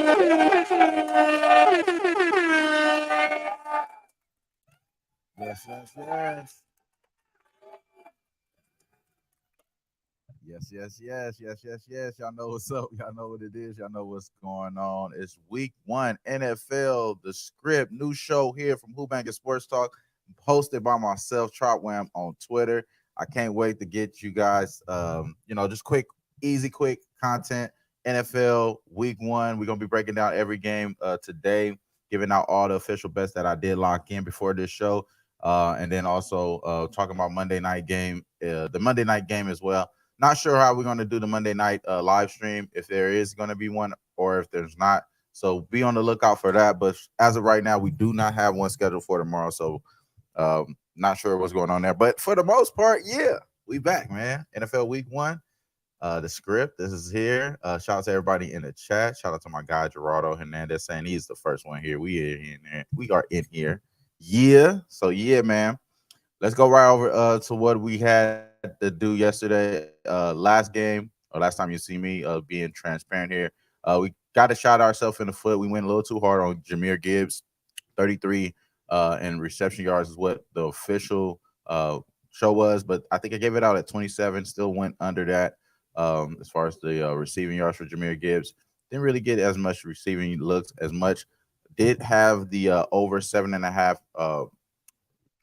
Yes, yes, yes. Yes. Y'all know what's up. Y'all know what it is. Y'all know what's going on. It's week one, NFL, the script, new show here from Who-Bangin Sports Talk, hosted by myself, Trotwam, on Twitter. I can't wait to get you guys, just quick content. NFL week one. We're going to be breaking down every game today, giving out all the official bets that I did lock in before this show. And then also talking about Monday night game, the Monday night game as well. Not sure how we're going to do the Monday night live stream, if there is going to be one or if there's not. So be on the lookout for that. But as of right now, we do not have one scheduled for tomorrow. So not sure what's going on there. But for the most part, yeah, we back, man. NFL week one. The script, this is here. Shout out to everybody in the chat. Shout out to my guy Gerardo Hernandez saying he's the first one here. We are in here. Yeah. So yeah, man. Let's go right over to what we had to do yesterday. Last game, or last time you see me being transparent here. We got to shot ourselves in the foot. We went a little too hard on Jahmyr Gibbs, 33 and reception yards is what the official show was, but I think I gave it out at 27. Still went under that as far as the receiving yards for Jahmyr Gibbs. Didn't really get as much receiving looks as much. Did have the over 7.5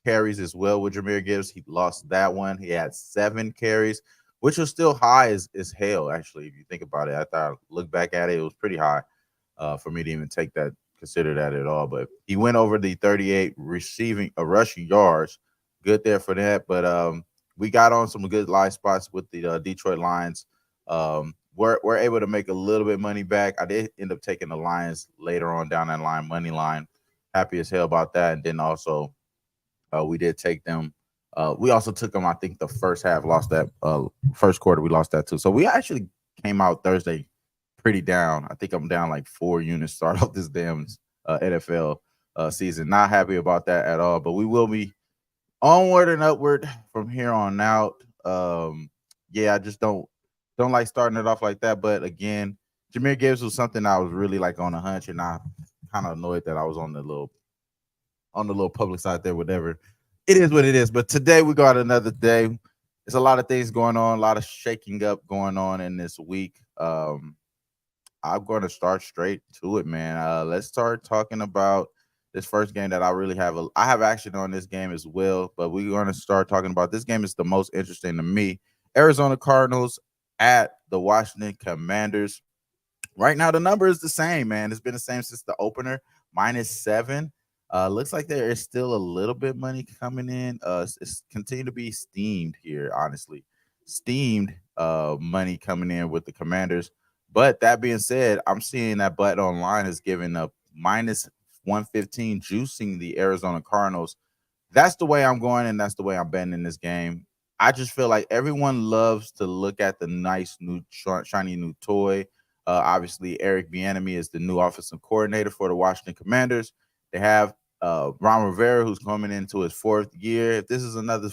carries as well with Jahmyr Gibbs. He lost that one. He had 7 carries, which was still high as hell, actually, if you think about it. I thought I looked back at it, it was pretty high for me to even consider that at all. But he went over the 38 rushing yards. Good there for that. But we got on some good live spots with the Detroit Lions. We're able to make a little bit of money back. I did end up taking the Lions later on down that line, money line. Happy as hell about that. And then also we did take them. We also took them, I think, the first half, lost that first quarter. We lost that too. So we actually came out Thursday pretty down. I think I'm down like 4 units start off this damn NFL season. Not happy about that at all. But we will be onward and upward from here on out. I just don't like starting it off like that. But again, Jahmyr Gibbs was something I was really like on a hunch, and I kind of annoyed that I was on the little public side there, whatever. It is what it is. But today we got another day. There's a lot of things going on, a lot of shaking up going on in this week. I'm going to start straight to it, man. Let's start talking about this first game that I really have. I have action on this game as well, but we're going to start talking about this game. Is the most interesting to me. Arizona Cardinals at the Washington Commanders. Right now, the number is the same, man. It's been the same since the opener, -7. Looks like there is still a little bit money coming in. It's continue to be steamed here, honestly. Steamed money coming in with the Commanders. But that being said, I'm seeing that Bet Online is giving up -115, juicing the Arizona Cardinals. That's the way I'm going, and that's the way I'm betting in this game. I just feel like everyone loves to look at the nice new shiny new toy. Obviously, Eric Bieniemy is the new offensive coordinator for the Washington Commanders. They have Ron Rivera, who's coming into his 4th year. If this is another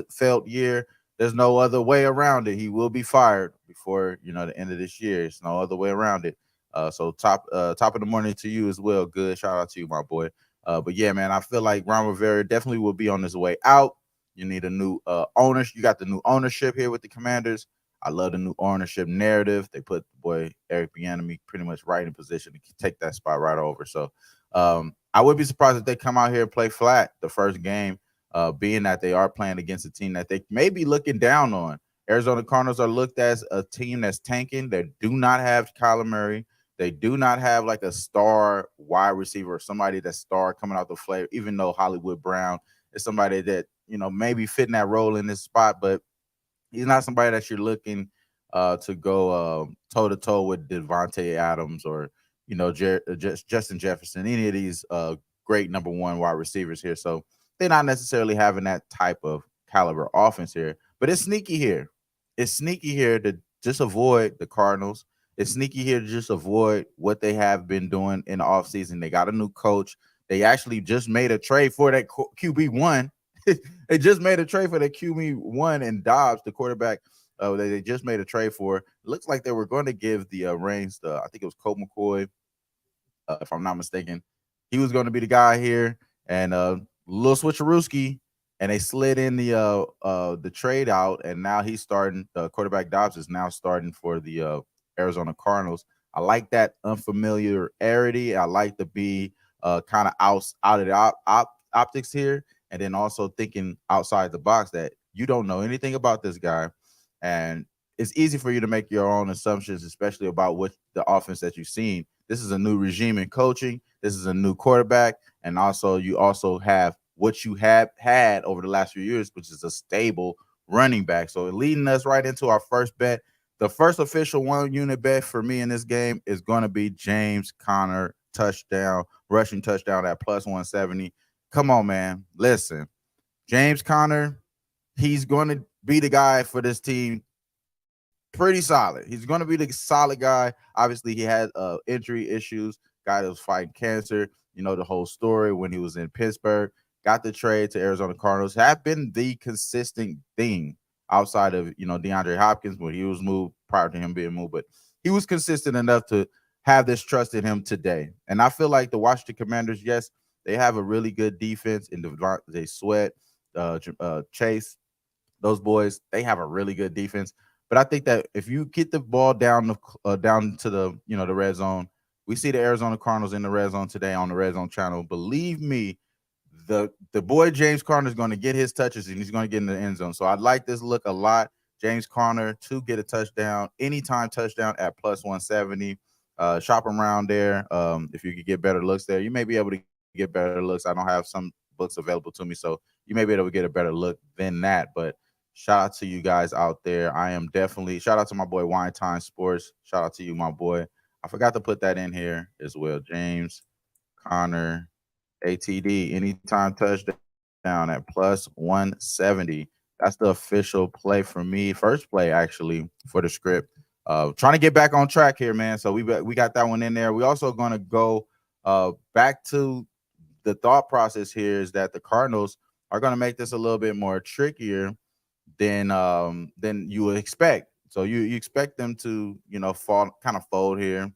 failed year, there's no other way around it. He will be fired before the end of this year. There's no other way around it. So top of the morning to you as well. Good shout out to you, my boy. But yeah, man, I feel like Ron Rivera definitely will be on his way out. You need a new ownership. You got the new ownership here with the Commanders. I love the new ownership narrative. They put the boy Eric Bieniemy pretty much right in position to take that spot right over. So I would be surprised if they come out here and play flat the first game, being that they are playing against a team that they may be looking down on. Arizona Cardinals are looked at as a team that's tanking. They do not have Kyler Murray. They do not have like a star wide receiver or somebody that's star coming out the flavor, even though Hollywood Brown is somebody that, maybe fitting that role in this spot, but he's not somebody that you're looking to go toe-to-toe with Devontae Adams or, Justin Jefferson, any of these great number 1 wide receivers here. So they're not necessarily having that type of caliber offense here, but it's sneaky here. It's sneaky here to just avoid the Cardinals. It's sneaky here to just avoid what they have been doing in the offseason. They got a new coach. They actually just made a trade for that QB1. They just made a trade for that QB1 and Dobbs, the quarterback. They just made a trade for. It looks like they were going to give the reins to, I think it was Colt McCoy if I'm not mistaken. He was going to be the guy here, and little switcherooski, and they slid in the trade out, and now he's starting. Quarterback Dobbs is now starting for the Arizona Cardinals. I like that unfamiliarity. I like to be kind of out of the optics here, and then also thinking outside the box that you don't know anything about this guy, and it's easy for you to make your own assumptions, especially about what the offense that you've seen. This is a new regime in coaching. This is a new quarterback, and also you also have what you have had over the last few years, which is a stable running back. So leading us right into our first bet. The first official 1-unit bet for me in this game is going to be James Conner touchdown, rushing touchdown at plus 170. Come on, man. Listen, James Conner, he's going to be the guy for this team. Pretty solid. He's going to be the solid guy. Obviously, he had injury issues. Guy that was fighting cancer. You know the whole story when he was in Pittsburgh. Got the trade to Arizona Cardinals. Have been the consistent thing outside of DeAndre Hopkins when he was moved prior to him being moved, but he was consistent enough to have this trust in him today. And I feel like the Washington Commanders, yes, they have a really good defense in they Sweat, Chase. Those boys, they have a really good defense. But I think that if you get the ball down to the the red zone, we see the Arizona Cardinals in the red zone today on the red zone channel. Believe me, the boy James Conner is going to get his touches and he's going to get in the end zone. So I like this look a lot. James Conner to get a touchdown, anytime touchdown at plus 170. Shop around there. If you could get better looks there, you may be able to get better looks. I don't have some books available to me, so you may be able to get a better look than that. But shout out to you guys out there. I am definitely shout out to my boy Wine Time Sports. Shout out to you, my boy. I forgot to put that in here as well. James Conner, ATD, anytime touchdown at plus 170. That's the official play for me. First play actually for the script. Trying to get back on track here, man. So we got that one in there. We also going to go back to the thought process here is that the Cardinals are going to make this a little bit more trickier than you would expect. So you expect them to fold here.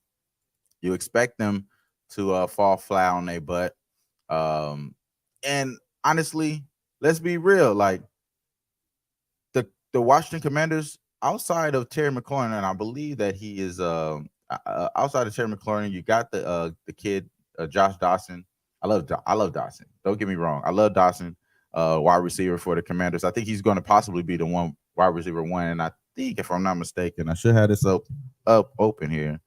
You expect them to fall flat on their butt. And honestly, let's be real. Like the Washington Commanders, outside of Terry McLaurin, and I believe that he is outside of Terry McLaurin, you got the kid Josh Dawson. I love Dawson. Don't get me wrong. I love Dawson, wide receiver for the Commanders. I think he's going to possibly be the wide receiver one. And I think, if I'm not mistaken, I should have this up open here.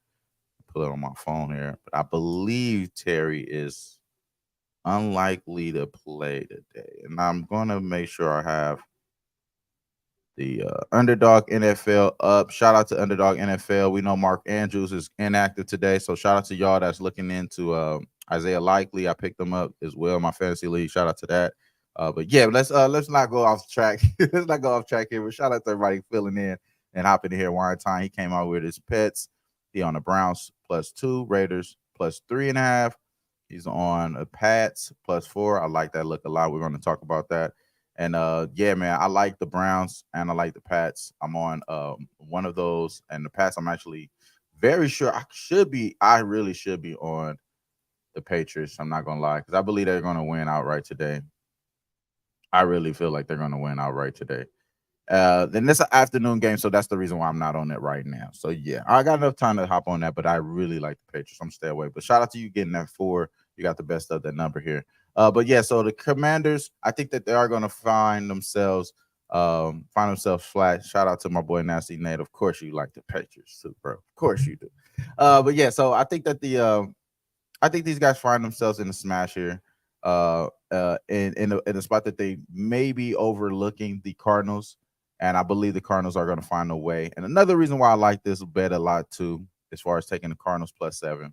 Pull it on my phone here. But I believe Terry is unlikely to play today. And I'm going to make sure I have the Underdog NFL up. Shout out to Underdog NFL. We know Mark Andrews is inactive today. So shout out to y'all that's looking into Isaiah Likely. I picked them up as well in my fantasy league. Shout out to that. But yeah, let's not go off track. Let's not go off track here. But shout out to everybody filling in and hopping in here one time. He came out with his pets. He on the Browns +2, Raiders +3.5. He's on a Pats +4. I like that look a lot. We're going to talk about that. And yeah, man, I like the Browns and I like the Pats. I'm on one of those, and the Pats, I'm actually very sure I really should be on the Patriots. I'm not gonna lie, because I believe they're gonna win outright today. I really feel like they're gonna win outright today. Then it's an afternoon game, so that's the reason why I'm not on it right now. So yeah, I got enough time to hop on that, but I really like the Patriots. I'm stay away. But shout out to you getting that 4. You got the best of that number here. But yeah, so the Commanders, I think that they are going to find themselves flat. Shout out to my boy Nasty Nate. Of course, you like the Patriots too, bro. Of course you do. But yeah, so I think that I think these guys find themselves in a smash here, in a spot that they may be overlooking the Cardinals, and I believe the Cardinals are going to find a way. And another reason why I like this bet a lot too, as far as taking the Cardinals +7.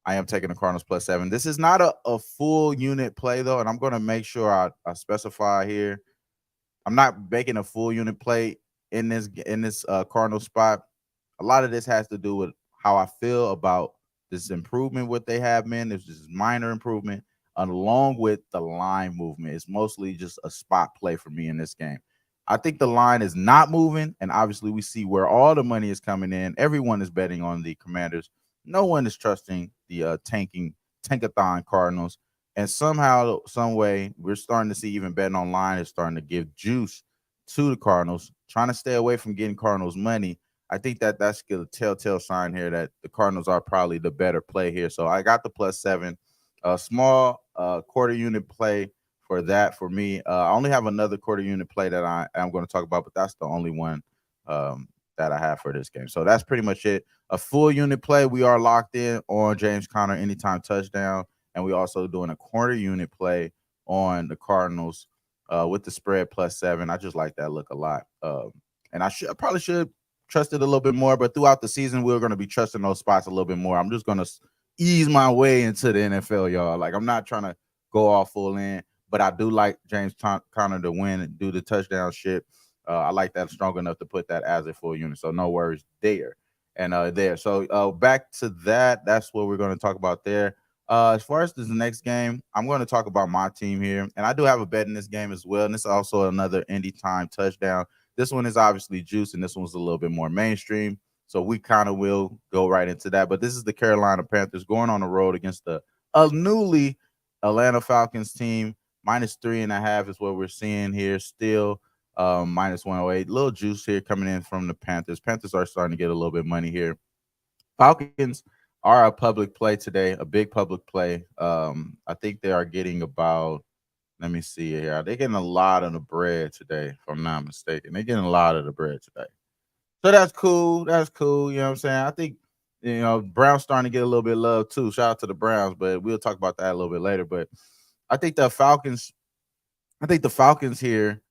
I am taking the Cardinals +7. This is not a full unit play, though, and I'm going to make sure I specify here. I'm not making a full unit play in this Cardinals spot. A lot of this has to do with how I feel about this improvement what they have, man. There's this minor improvement, along with the line movement. It's mostly just a spot play for me in this game. I think the line is not moving, and obviously we see where all the money is coming in. Everyone is betting on the Commanders. No one is trusting the tankathon Cardinals. And somehow, some way, we're starting to see even betting online is starting to give juice to the Cardinals, trying to stay away from getting Cardinals money. I think that that's a telltale sign here that the Cardinals are probably the better play here. So I got the +7, a small quarter unit play for that for me. I only have another quarter unit play that I am going to talk about, but that's the only one that I have for this game. So that's pretty much it. A full unit play, we are locked in on James Conner anytime touchdown, and we also doing a quarter unit play on the Cardinals with the spread +7. I just like that look a lot. And I probably should trust it a little bit more, but throughout the season, we're going to be trusting those spots a little bit more. I'm just going to ease my way into the NFL, y'all. Like, I'm not trying to go all full in, but I do like James Conner to win and do the touchdown shit. I like that strong enough to put that as a full unit. So no worries there and there. So back to that. That's what we're going to talk about there. As far as this next game, I'm going to talk about my team here, and I do have a bet in this game as well. And this is also another Indy time touchdown. This one is obviously juice, and this one's a little bit more mainstream. So we kind of will go right into that. But this is the Carolina Panthers going on the road against the newly Atlanta Falcons team. -3.5 is what we're seeing here. Still -108. Little juice here coming in from the Panthers. Panthers are starting to get a little bit of money here. Falcons are a public play today, a big public play. I think they are getting about, let me see here. They're getting a lot of the bread today, if I'm not mistaken. They're getting a lot of the bread today. So that's cool. That's cool. You know what I'm saying? I think, Browns starting to get a little bit of love too. Shout out to the Browns, but we'll talk about that a little bit later. But I think the Falcons, I think the Falcons here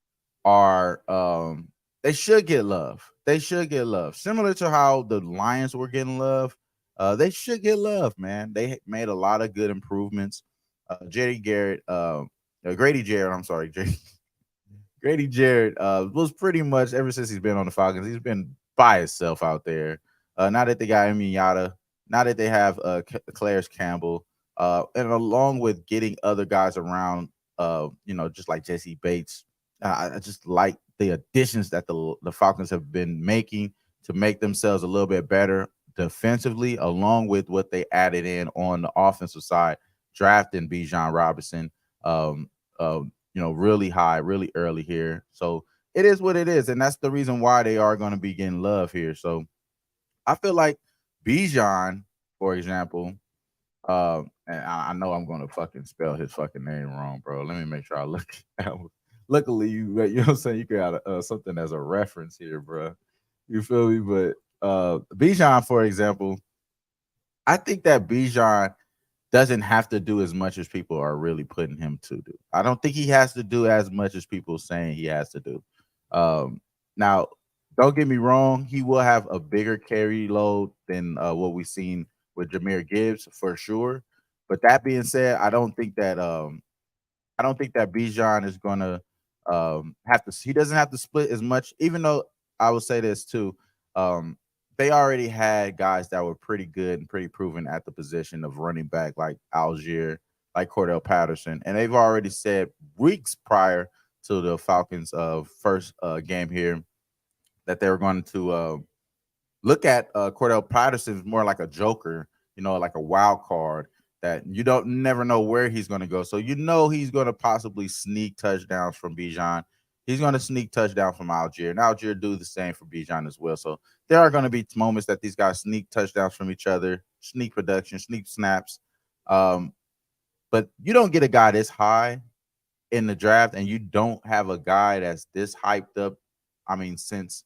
are they should get love. They should get love. Similar to how the Lions were getting love. They should get love, man. They made a lot of good improvements. Jerry Garrett, Grady Jarrett, I'm sorry, Grady Jarrett was pretty much ever since he's been on the Falcons, he's been by himself out there. Now that they got Yada, now that they have Calais Campbell, and along with getting other guys around, just like Jesse Bates, I just like the additions that the Falcons have been making to make themselves a little bit better defensively, along with what they added in on the offensive side, drafting Bijan Robinson. Really high, really early here. So it is what it is. And that's the reason why they are going to be getting love here. So I feel like Bijan, for example, and I know I'm going to fucking spell his fucking name wrong, bro. Let me make sure I look. Luckily, you know what I'm saying? You got something as a reference here, bro. You feel me? But Bijan, for example, I think that Bijan doesn't have to do as much as people are really putting him to do. I don't think he has to do as much as people saying he has to do. Now, don't get me wrong, he will have a bigger carry load than what we've seen with Jahmyr Gibbs for sure. But that being said, I don't think that Bijan is gonna have to. He doesn't have to split as much. Even though I will say this too, um, they already had guys that were pretty good and pretty proven at the position of running back, like Algier, like Cordell Patterson, and they've already said weeks prior to the Falcons' first game here that they were going to look at Cordell Patterson more like a joker, like a wild card that you don't never know where he's going to go. So he's going to possibly sneak touchdowns from Bijan. He's going to sneak touchdown from Algier, and Algier do the same for Bijan as well. So there are going to be moments that these guys sneak touchdowns from each other, sneak production, sneak snaps. But you don't get a guy this high in the draft, and you don't have a guy that's this hyped up. I mean, since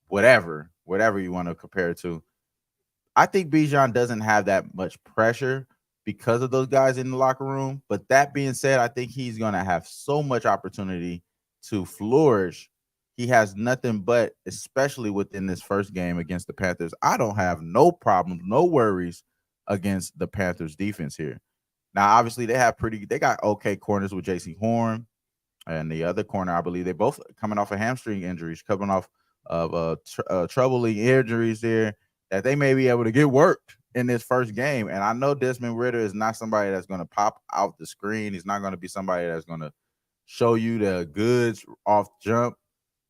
whatever you want to compare it to. I think Bijan doesn't have that much pressure because of those guys in the locker room. But that being said, I think he's going to have so much opportunity to flourish. He has nothing but, especially within this first game against the Panthers. I don't have no problems, no worries against the Panthers defense here. Now, obviously, they got okay corners with JC Horn and the other corner. I believe they both coming off of hamstring injuries, coming off of troubling injuries there that they may be able to get worked in this first game. And I know Desmond Ridder is not somebody that's going to pop out the screen. He's not going to be somebody that's going to show you the goods off jump.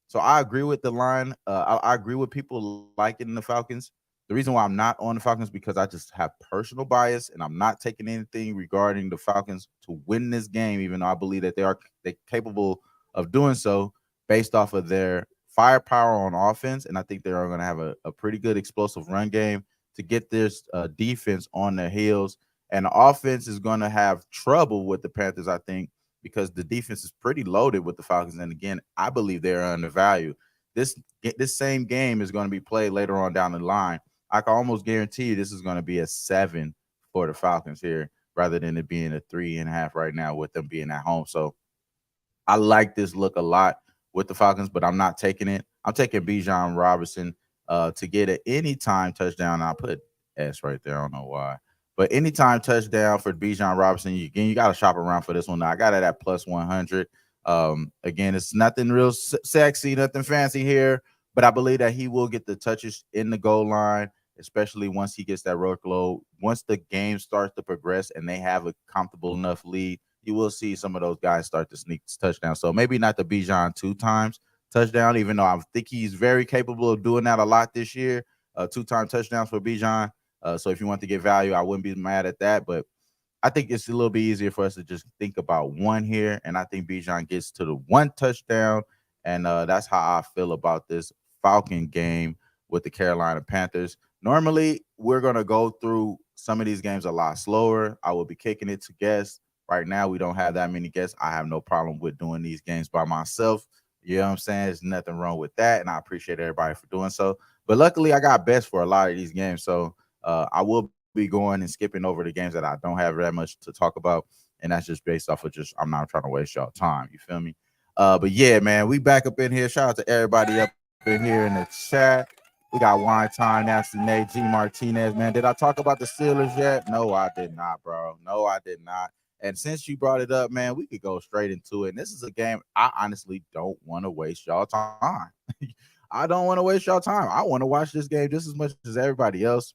So I agree with the line. I agree with people liking the Falcons. The reason why I'm not on the Falcons because I just have personal bias and I'm not taking anything regarding the Falcons to win this game, even though I believe that they capable of doing so based off of their firepower on offense. And I think they are going to have a pretty good explosive run game to get this defense on their heels. And the offense is going to have trouble with the Panthers, I think, because the defense is pretty loaded with the Falcons. And again, I believe they're undervalued. This this same game is going to be played later on down the line. I can almost guarantee you this is going to be a 7 for the Falcons here rather than it being a 3.5 right now with them being at home. So I like this look a lot with the Falcons, but I'm not taking it. I'm taking Bijan Robinson to get an anytime touchdown. I'll put S right there. I don't know why. But anytime touchdown for Bijan Robinson, you got to shop around for this one. Now, I got it at plus 100. Again, it's nothing real sexy, nothing fancy here, but I believe that he will get the touches in the goal line, especially once he gets that workload. Once the game starts to progress and they have a comfortable enough lead, you will see some of those guys start to sneak touchdowns. So maybe not the Bijan 2 times touchdown, even though I think he's very capable of doing that a lot this year. 2-time touchdowns for Bijan. So if you want to get value, I wouldn't be mad at that. But I think it's a little bit easier for us to just think about one here. And I think Bijan gets to the 1 touchdown. And that's how I feel about this Falcon game with the Carolina Panthers. Normally, we're going to go through some of these games a lot slower. I will be kicking it to guests. Right now, we don't have that many guests. I have no problem with doing these games by myself. You know what I'm saying? There's nothing wrong with that. And I appreciate everybody for doing so. But luckily, I got best for a lot of these games. So I will be going and skipping over the games that I don't have that much to talk about. And that's just based off of just, I'm not trying to waste y'all time. You feel me? But yeah, man, we back up in here. Shout out to everybody up in here in the chat. We got Wine Time, Nasty Nate, G Martinez, man. Did I talk about the Steelers yet? No, I did not, bro. No, I did not. And since you brought it up, man, we could go straight into it. And this is a game I honestly don't want to waste y'all time. I don't want to waste y'all time. I want to watch this game just as much as everybody else.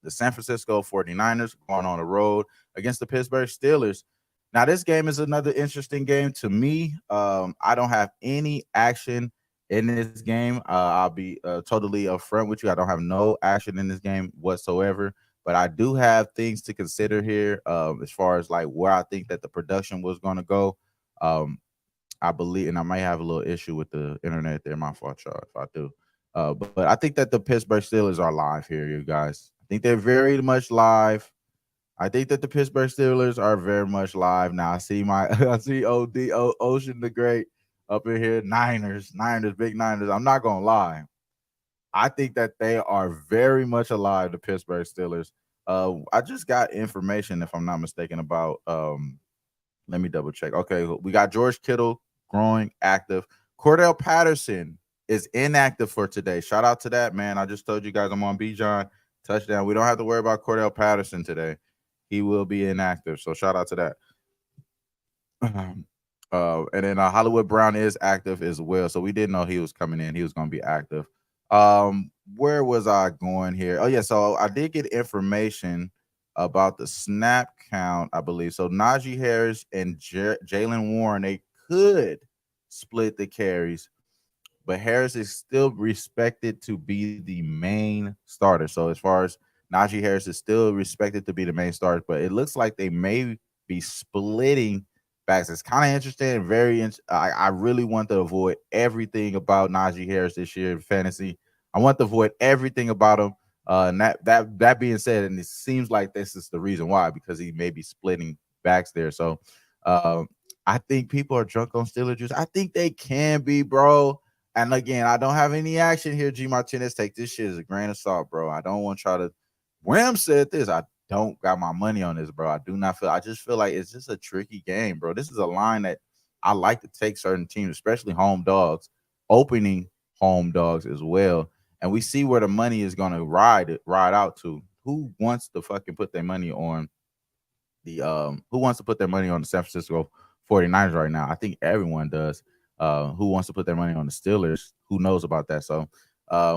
The San Francisco 49ers going on the road against the Pittsburgh Steelers. Now, this game is another interesting game to me. I don't have any action in this game. I'll be totally upfront with you. I don't have no action in this game whatsoever. But I do have things to consider here as far as like where I think that the production was going to go. Um, I believe, and I might have a little issue with the internet there. My fault, y'all, if I do. But I think that the Pittsburgh Steelers are live here, you guys. I think they're very much live. I think that the Pittsburgh Steelers are very much live now. I see I see Ocean the Great up in here. Niners, big Niners. I'm not gonna lie. I think that they are very much alive, the Pittsburgh Steelers. I just got information, if I'm not mistaken, about let me double check. Okay, we got George Kittle growing active. Cordell Patterson is inactive for today. Shout out to that, man. I just told you guys I'm on Bijan touchdown. We don't have to worry about Cordell Patterson today. He will be inactive. So shout out to that. And then Hollywood Brown is active as well. So we didn't know he was coming in. He was going to be active. Where was I going here? Oh, yeah. So I did get information about the snap count, I believe. So Najee Harris and Jalen Warren, they could split the carries, but Harris is still respected to be the main starter. So as far as Najee Harris is still respected to be the main starter, but it looks like they may be splitting backs. It's kind of interesting and very I really want to avoid everything about Najee Harris this year in fantasy. I want to avoid everything about him. And that being said, and it seems like this is the reason why, because he may be splitting backs there. So I think people are drunk on Steelers juice. I think they can be, bro. And again, I don't have any action here. G Martinez, take this shit as a grain of salt, bro. I don't want to try to. Wham said this. I don't got my money on this, bro. I do not feel. I just feel like it's just a tricky game, bro. This is a line that I like to take certain teams, especially home dogs, opening home dogs as well. And we see where the money is going to ride out to. Who wants to fucking put their money on who wants to put their money on the San Francisco 49ers right now? I think everyone does. Who wants to put their money on the Steelers? Who knows about that? So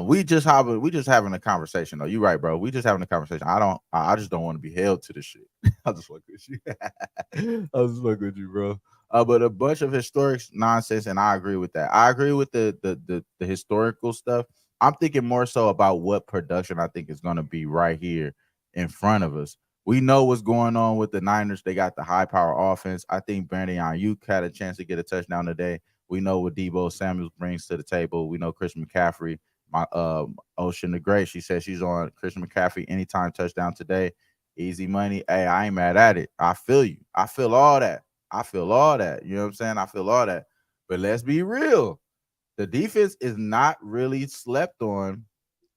we just having a conversation though. You're right, bro. We just having a conversation. I just don't want to be held to this shit. I just fuck with you. I just fuck with you, bro. But a bunch of historic nonsense, and I agree with that. I agree with the historical stuff. I'm thinking more so about what production I think is going to be right here in front of us. We know what's going on with the Niners. They got the high power offense. I think Brandon Ayuk had a chance to get a touchdown today. We know what Debo Samuels brings to the table. We know Christian McCaffrey. My Ocean the Great, she said she's on Christian McCaffrey anytime touchdown today. Easy money. Hey, I ain't mad at it. I feel you. I feel all that. I feel all that. You know what I'm saying? I feel all that. But let's be real. The defense is not really slept on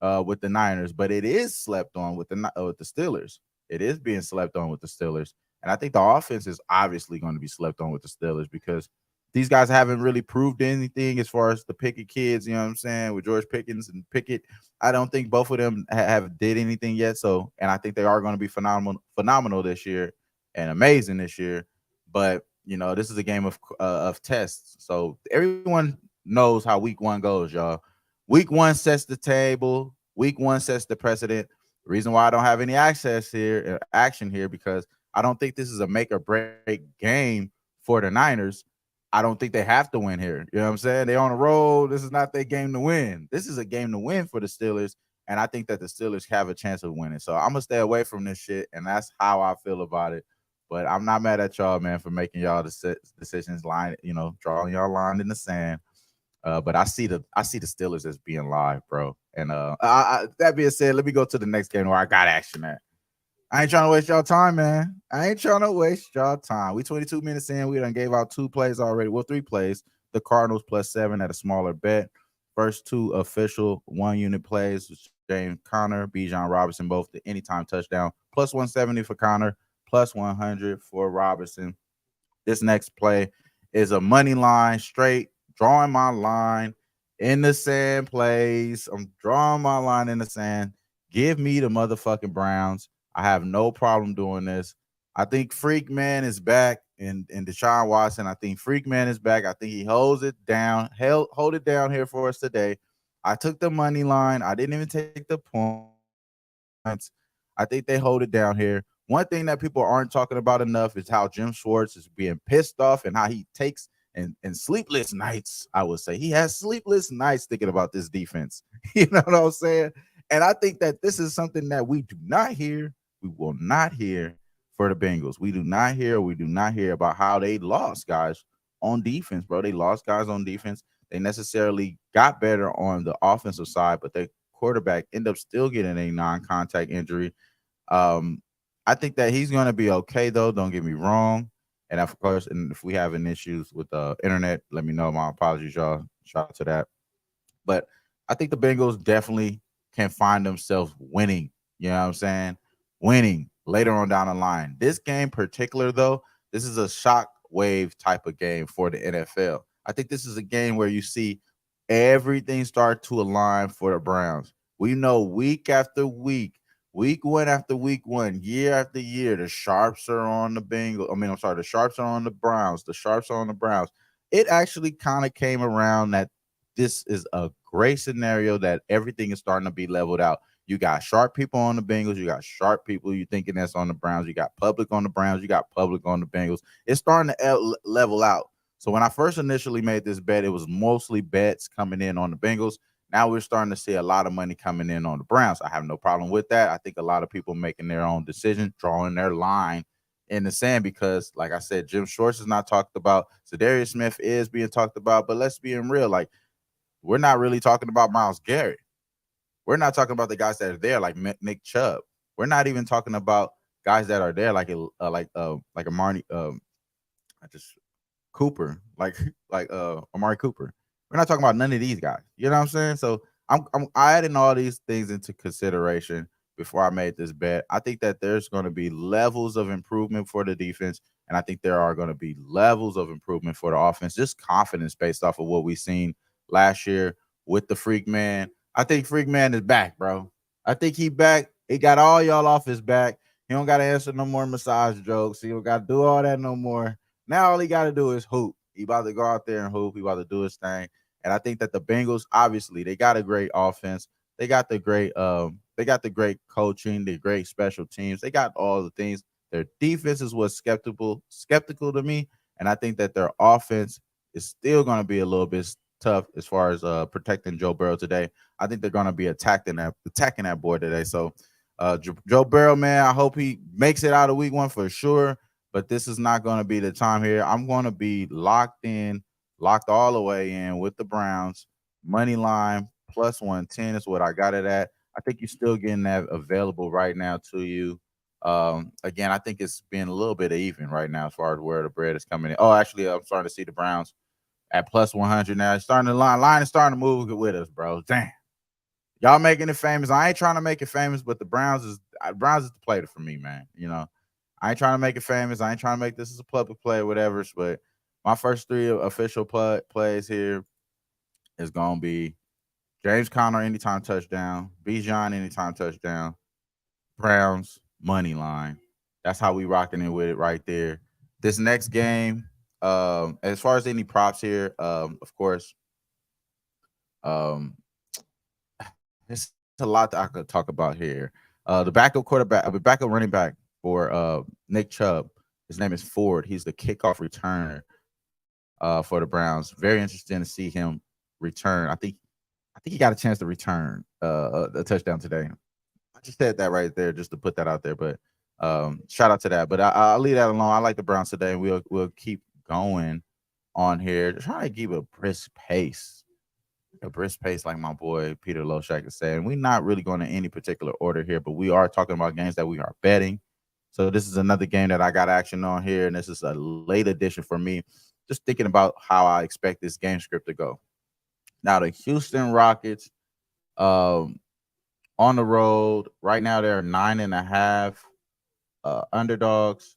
with the Niners, but it is slept on with the Steelers. It is being slept on with the Steelers, and I think the offense is obviously going to be slept on with the Steelers because these guys haven't really proved anything as far as the Pickett kids. You know what I'm saying, with George Pickens and Pickett. I don't think both of them have did anything yet. So, and I think they are going to be phenomenal this year and amazing this year. But you know, this is a game of tests. So everyone knows how week one goes, y'all. Week one sets the table. Week one sets the precedent. The reason why I don't have any action here, because I don't think this is a make or break game for the Niners. I don't think they have to win here. You know what I'm saying? They on the road. This is not their game to win. This is a game to win for the Steelers, and I think that the Steelers have a chance of winning. So I'm gonna stay away from this shit, and that's how I feel about it. But I'm not mad at y'all, man, for making y'all decisions drawing y'all line in the sand. But I see the Steelers as being live, bro. And that being said, let me go to the next game where I got action at. I ain't trying to waste y'all time, man. I ain't trying to waste y'all time. We 22 minutes in. We done gave out 2 plays already. Well, 3 plays. The Cardinals +7 at a smaller bet. First 2 official 1-unit plays. James Conner, Bijan Robinson, both the anytime touchdown. +170 for Conner, +100 for Robinson. This next play is a money line, straight drawing my line in the sand plays. I'm drawing my line in the sand. Give me the motherfucking Browns. I have no problem doing this. I think Freak Man is back in Deshaun Watson. I think Freak Man is back. I think he holds it down, hold it down here for us today. I took the money line. I didn't even take the points. I think they hold it down here. One thing that people aren't talking about enough is how Jim Schwartz is being pissed off and how he takes and sleepless nights. I would say he has sleepless nights thinking about this defense. You know what I'm saying? And I think that this is something that we do not hear. We will not hear for the Bengals. We do not hear about how they lost guys on defense, bro. They lost guys on defense. They necessarily got better on the offensive side, but their quarterback ended up still getting a non-contact injury. I think that he's going to be okay, though. Don't get me wrong. And of course, and if we have any issues with the internet, let me know. My apologies, y'all. Shout out to that. But I think the Bengals definitely can find themselves winning. You know what I'm saying? Winning later on down the line. This game particular, though, this is a shock wave type of game for the NFL. I think this is a game where you see everything start to align for the Browns. We know week after week one after week one, year after year, the sharps are on the Bengals. The sharps are on the Browns. The sharps are on the Browns. It actually kind of came around that this is a great scenario that everything is starting to be leveled out. You got sharp people on the Bengals. You got sharp people you thinking that's on the Browns. You got public on the Browns. You got public on the Bengals. It's starting to level out. So when I first initially made this bet, it was mostly bets coming in on the Bengals. Now we're starting to see a lot of money coming in on the Browns. I have no problem with that. I think a lot of people making their own decision, drawing their line in the sand because, like I said, Jim Schwartz is not talked about. Zadarius Smith is being talked about, but let's be in real. Like, we're not really talking about Myles Garrett. We're not talking about the guys that are there, like Nick Chubb. We're not even talking about guys that are there, like a Marnie, Cooper, like Amari Cooper. We're not talking about none of these guys. You know what I'm saying? So I'm adding all these things into consideration before I made this bet. I think that there's going to be levels of improvement for the defense, and I think there are going to be levels of improvement for the offense. Just confidence based off of what we've seen last year with the Freak Man. I think Freak Man is back, bro. I think he back. He got all y'all off his back. He don't got to answer no more massage jokes. He don't got to do all that no more. Now all he got to do is hoop. He about to go out there and hoop. He about to do his thing. And I think that the Bengals, obviously, they got a great offense. They got the great coaching, the great special teams. They got all the things. Their defense is what's skeptical to me. And I think that their offense is still going to be a little bit tough as far as protecting Joe Burrow today. I think they're going to be attacking that board today. So Joe Burrow, man, I hope he makes it out of week one for sure. But this is not going to be the time here. I'm going to be locked all the way in with the Browns. Money line plus 110 is what I got it at. I think you're still getting that available right now to you. Again, I think it's been a little bit even right now as far as where the bread is coming in. Oh, actually, I'm starting to see the Browns at plus 100 now. It's starting to line is starting to move with us, bro. Damn. Y'all making it famous. I ain't trying to make it famous, but the Browns is the play for me, man. I ain't trying to make it famous. I ain't trying to make this as a public play or whatever. But my first three official plays here is gonna be James Conner anytime touchdown, Bijan anytime touchdown, Browns money line. That's how we rocking it with it right there. This next game, as far as any props here, of course, um, there's a lot that I could talk about here. The backup running back for Nick Chubb. His name is Ford. He's the kickoff returner for the Browns. Very interesting to see him return. I think he got a chance to return a touchdown today. I just said that right there just to put that out there. But shout out to that. But I'll leave that alone. I like the Browns today, and we'll keep going on here. Trying to keep a brisk pace. A brisk pace, like my boy Peter Loshak is saying. We're not really going in any particular order here, but we are talking about games that we are betting. So this is another game that I got action on here, and this is a late edition for me. Just thinking about how I expect this game script to go. Now the Houston Rockets, on the road right now, they're 9.5 underdogs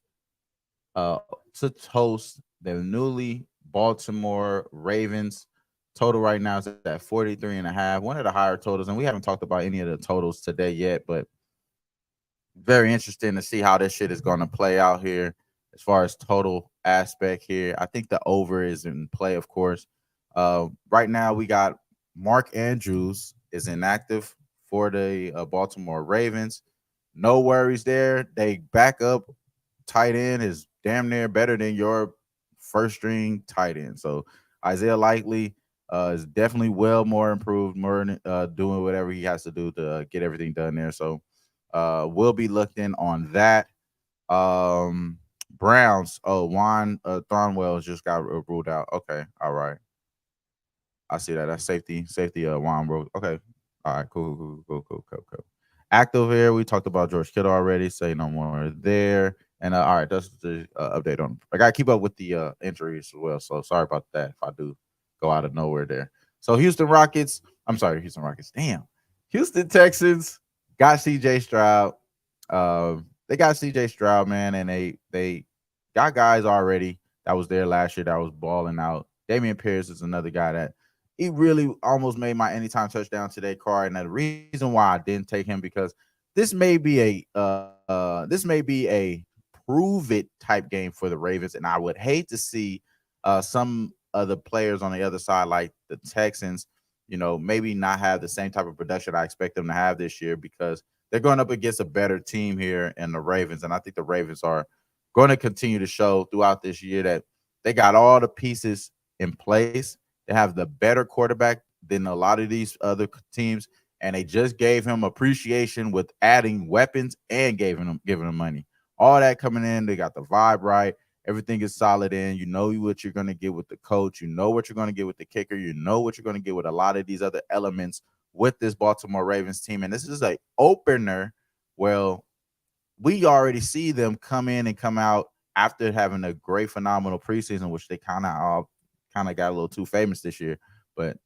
to host the newly Baltimore Ravens. Total right now is at 43.5, one of the higher totals, and we haven't talked about any of the totals today yet, but very interesting to see how this shit is going to play out here as far as total aspect here. I think the over is in play, of course. Right now we got Mark Andrews is inactive for the Baltimore Ravens. No worries there. They back up tight end is damn near better than your first string tight end. So Isaiah Likely is definitely well more improved, more doing whatever he has to do to get everything done there. So we'll be looked in on that. Browns. Oh, Juan Thornwell just got ruled out. Okay, all right. I see that. That's safety. Juan ruled. Okay, all right. Cool. Active here. We talked about George Kittle already. Say no more there. And all right, that's the update on. I gotta keep up with the injuries as well. So sorry about that if I do go out of nowhere there. So Houston Rockets. I'm sorry, Houston Rockets. Damn. Houston Texans got CJ Stroud. They got CJ Stroud, man, and they got guys already that was there last year that was balling out. Damian Pierce is another guy that he really almost made my anytime touchdown today card. And the reason why I didn't take him because this may be a prove it type game for the Ravens, and I would hate to see some of the players on the other side, like the Texans, maybe not have the same type of production I expect them to have this year because they're going up against a better team here in the Ravens. And I think the Ravens are going to continue to show throughout this year that they got all the pieces in place. They have the better quarterback than a lot of these other teams. And they just gave him appreciation with adding weapons and giving him money. All that coming in, they got the vibe right. Everything is solid in. You know what you're going to get with the coach. You know what you're going to get with the kicker. You know what you're going to get with a lot of these other elements with this Baltimore Ravens team. And this is an opener. Well, we already see them come in and come out after having a great, phenomenal preseason, which they kind of got a little too famous this year. But,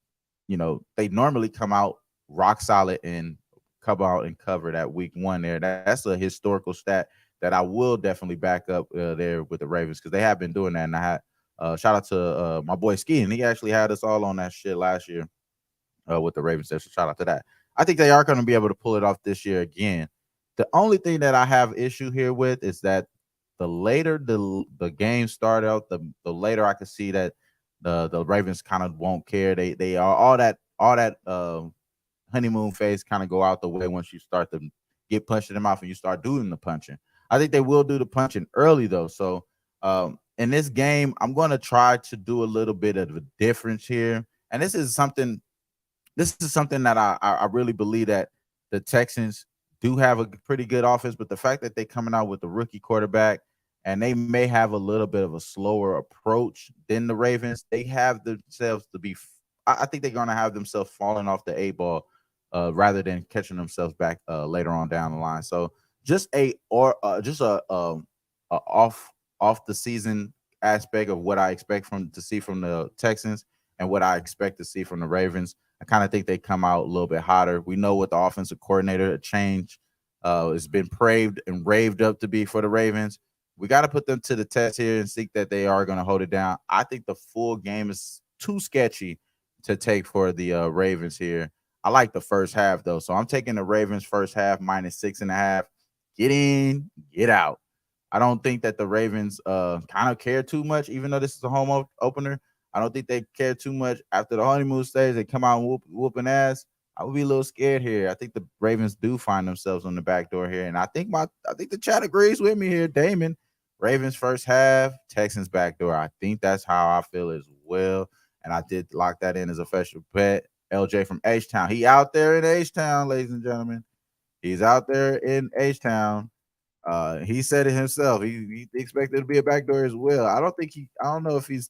they normally come out rock solid and come out and cover that week one there. That's a historical stat that I will definitely back up there with the Ravens because they have been doing that. And I had shout out to my boy Ski, and he actually had us all on that shit last year with the Ravens. So shout out to that. I think they are going to be able to pull it off this year again. The only thing that I have issue here with is that the later the game start out, the later I can see that the Ravens kind of won't care. They are all that honeymoon phase kind of go out the way once you start to get punched in the mouth and you start doing the punching. I think they will do the punching early though. So in this game, I'm going to try to do a little bit of a difference here. And this is something that I really believe that the Texans do have a pretty good offense, but the fact that they coming out with the rookie quarterback and they may have a little bit of a slower approach than the Ravens, they have themselves to be. I think they're gonna have themselves falling off the eight ball rather than catching themselves back later on down the line. So just a off the season aspect of what I expect from to see from the Texans and what I expect to see from the Ravens. I kind of think they come out a little bit hotter. We know what the offensive coordinator change has been praved and raved up to be for the Ravens. We got to put them to the test here and see that they are going to hold it down. I think the full game is too sketchy to take for the Ravens here. I like the first half though, so I'm taking the Ravens first half -6.5. Get in, get out. I don't think that the Ravens kind of care too much, even though this is a home opener. I don't think they care too much after the honeymoon stage. They come out and whooping ass. I would be a little scared here. I think the Ravens do find themselves on the back door here, and I think the chat agrees with me here, Damon. Ravens first half, Texans back door. I think that's how I feel as well, and I did lock that in as a official bet. LJ from H Town, he out there in H Town, ladies and gentlemen. He's out there in H Town. He said it himself. He expected to be a backdoor as well. I don't know if he's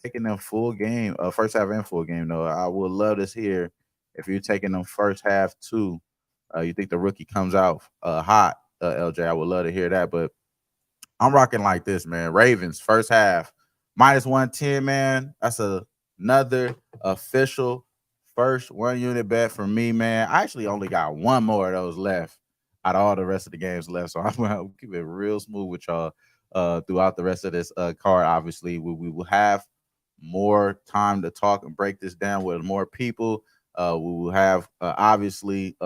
taking them full game, first half and full game though. I would love to hear if you're taking them first half too. You think the rookie comes out hot, LJ? I would love to hear that. But I'm rocking like this, man. Ravens first half -110, man. That's another official first 1 unit bet for me, man. I actually only got one more of those left out of all the rest of the games left. So I'm gonna keep it real smooth with y'all throughout the rest of this card. Obviously, we will have more time to talk and break this down with more people. We will have obviously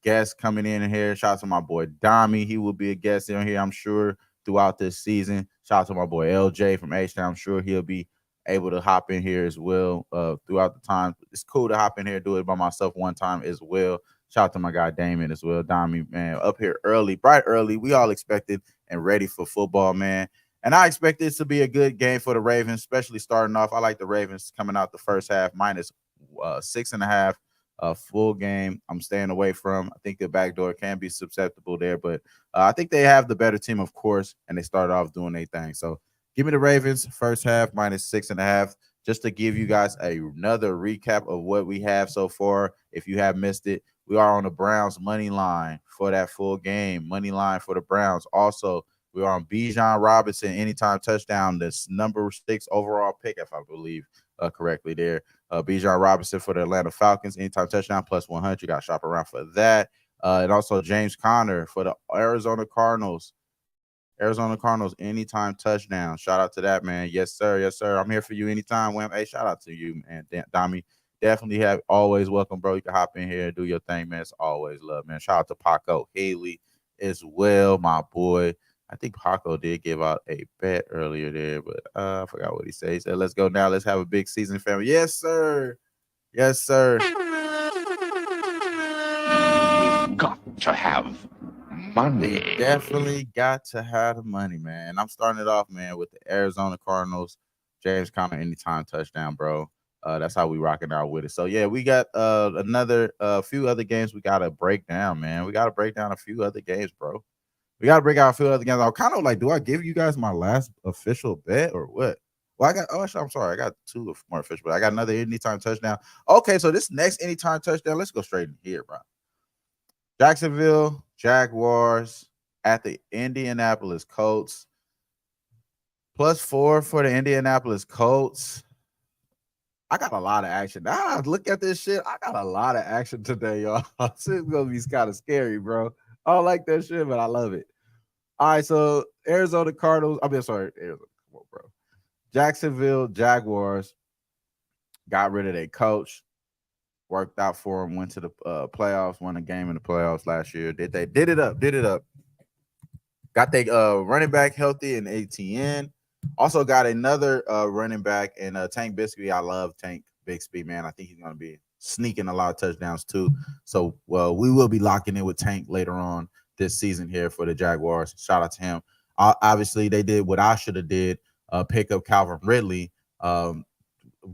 guests coming in here. Shout out to my boy Dami. He will be a guest in here, I'm sure, throughout this season. Shout out to my boy LJ from H Town. I'm sure he'll be able to hop in here as well throughout the time. It's cool to hop in here and do it by myself one time as well. Shout out to my guy Damon as well. Dami, man, up here early, bright early. We all expected and ready for football, man. And I expect this to be a good game for the Ravens, especially starting off. I like the Ravens coming out the first half -6.5. Full game I'm staying away from. I think the backdoor can be susceptible there, but I think they have the better team, of course, and they started off doing their thing. So give me the Ravens first half -6.5, just to give you guys another recap of what we have so far. If you have missed it, we are on the Browns money line for that full game, money line for the Browns. Also, we are on Bijan Robinson anytime touchdown. This number 6 overall pick, if I believe correctly there. Bijan Robinson for the Atlanta Falcons anytime touchdown +100. You got to shop around for that. And also James Conner for the Arizona Cardinals. Arizona Cardinals anytime touchdown. Shout out to that, man. Yes, sir. Yes, sir. I'm here for you anytime, Wham. Hey, shout out to you, man. Dami, definitely have always welcome, bro. You can hop in here and do your thing, man. It's always love, man. Shout out to Paco Haley as well, my boy. I think Paco did give out a bet earlier there, but I forgot what he said. He said, let's go now. Let's have a big season, family. Yes, sir. Yes, sir. Got to have money. Definitely got to have the money, man. I'm starting it off, man, with the Arizona Cardinals. James Conner anytime touchdown, bro. That's how we rocking out with it. So yeah, we got another few other games we gotta break down, man. We gotta break down a few other games, bro. We gotta break out a few other games. I'm kind of like, do I give you guys my last official bet or what? Well, actually, I'm sorry, I got two more official, but I got another anytime touchdown. Okay, so this next anytime touchdown, let's go straight in here, bro. Jacksonville Jaguars at the Indianapolis Colts. +4 for the Indianapolis Colts. I got a lot of action. Look at this shit. I got a lot of action today, y'all. This is gonna be kind of scary, bro. I don't like that shit, but I love it. All right, so Arizona Cardinals. Arizona. Come on, bro. Jacksonville Jaguars got rid of their coach. Worked out for them. Went to the playoffs. Won a game in the playoffs last year. Did it up. Got their running back healthy in ATN. Also got another running back in Tank Bixby. I love Tank Bixby, man. I think he's going to be sneaking a lot of touchdowns too. So, we will be locking in with Tank later on this season here for the Jaguars. Shout out to him. Obviously, they did what I should have did, pick up Calvin Ridley.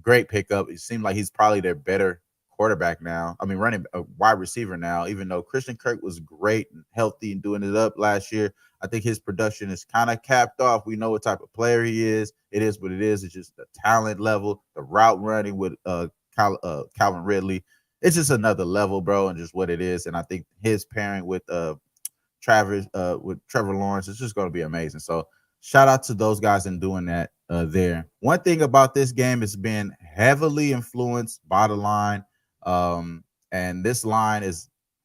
great pickup. It seemed like he's probably their better quarterback now. I mean, running a wide receiver now. Even though Christian Kirk was great and healthy and doing it up last year, I think his production is kind of capped off. We know what type of player he is. It is what it is. It's just the talent level, the route running with Calvin Ridley. It's just another level, bro, and just what it is. And I think his pairing with Trevor Lawrence is just going to be amazing. So shout out to those guys in doing that there. One thing about this game has been heavily influenced by the line, and this line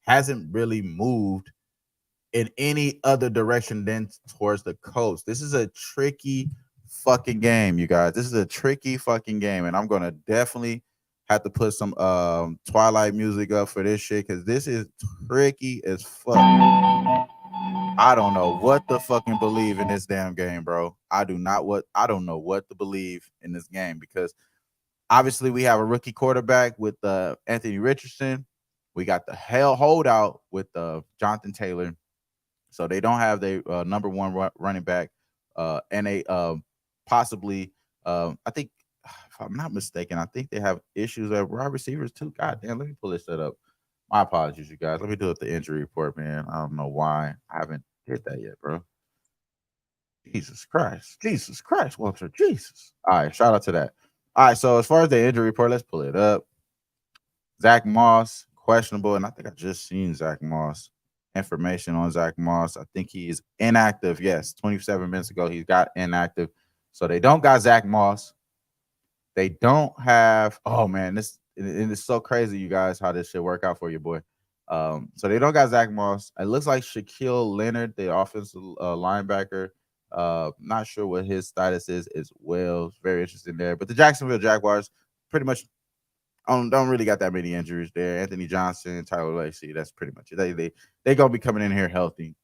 hasn't really moved in any other direction than towards the coast. This is a tricky fucking game, you guys. This is a tricky fucking game, and I'm gonna definitely have to put some Twilight music up for this shit because this is tricky as fuck. I don't know what to fucking believe in this damn game, bro. I don't know what to believe in this game because obviously we have a rookie quarterback with Anthony Richardson. We got the hell holdout with Jonathan Taylor. So they don't have their number one running back, and they possibly, I think, if I'm not mistaken, I think they have issues at wide receivers too. God damn, let me pull this up. My apologies, you guys. Let me do it the injury report, man. I don't know why I haven't did that yet, bro. Jesus Christ, Walter, Jesus. All right, shout out to that. All right, so as far as the injury report, let's pull it up. Zach Moss, questionable, and I think I just seen Zach Moss. Information on Zach Moss. I think he is inactive. Yes, 27 minutes ago, he got inactive. So they don't got Zach Moss. They don't have, oh man, it's so crazy, you guys, how this should work out for you, boy. So they don't got Zach Moss. It looks like Shaquille Leonard, the offensive linebacker. Not sure what his status is as well. It's very interesting there. But the Jacksonville Jaguars pretty much don't really got that many injuries there. Anthony Johnson, Tyler Lacey, that's pretty much it. They gonna be coming in here healthy.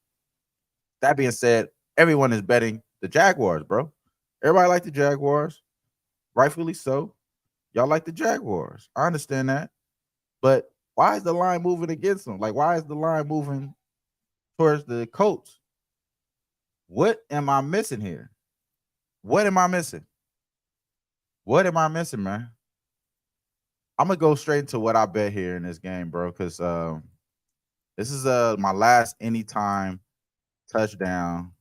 That being said, everyone is betting the Jaguars, bro. Everybody like the Jaguars, rightfully so. Y'all like the Jaguars. I understand that, but why is the line moving against them? Like, why is the line moving towards the Colts? What am I missing here? What am I missing? What am I missing, man? I'm gonna go straight into what I bet here in this game, bro, because this is my last anytime touchdown.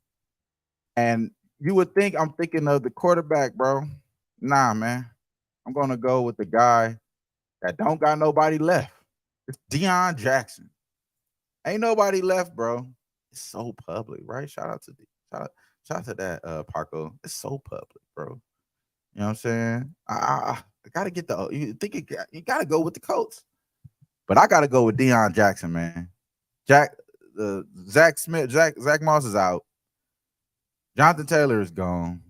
And you would think I'm thinking of the quarterback, bro. Nah, man. I'm gonna go with the guy that don't got nobody left. It's Deion Jackson. Ain't nobody left, bro. It's so public, right? Shout out to that Paco. It's so public, bro. You know what I'm saying? I gotta get you gotta go with the Colts, but I gotta go with Deion Jackson, man. Zach Moss is out. Jonathan Taylor is gone.